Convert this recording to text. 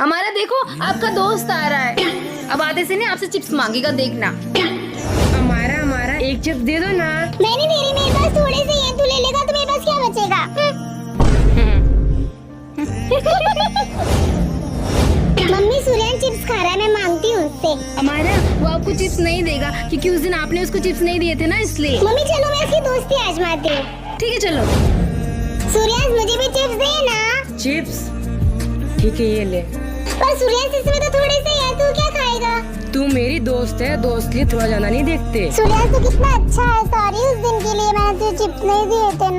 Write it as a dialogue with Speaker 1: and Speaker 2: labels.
Speaker 1: हमारा देखो आपका दोस्त आ रहा है, अब आते से नहीं आपसे चिप्स मांगेगा, देखना।
Speaker 2: हमारा एक चिप्स दे दो ना।
Speaker 3: मैं नहीं दे रही, मेरे पास थोड़े से हैं, तू ले लेगा तो मेरे पास क्या बचेगा। मम्मी सूर्यन चिप्स खा रहा है, मैं मांगती हूँ उससे।
Speaker 1: हमारा वो आपको चिप्स नहीं देगा क्योंकि उस दिन आपने उसको चिप्स नहीं दिए थे ना, इसलिए।
Speaker 3: मम्मी चलो मैं उसकी दोस्ती आजमाती हूँ।
Speaker 1: ठीक है चलो।
Speaker 3: सूर्यन मुझे भी चिप्स दे ना।
Speaker 2: चिप्स ठीक है, ये ले।
Speaker 3: पर सूर्यन इसमें तो थोड़े से हैं, तू क्या खाएगा।
Speaker 2: तू मेरी दोस्त है, दोस्त लिए थोड़ा जाना नहीं देखते।
Speaker 3: सूर्यन तू कितना अच्छा है, सॉरी उस दिन के लिए मैंने तुझे चिप्स नहीं दिए थे ना।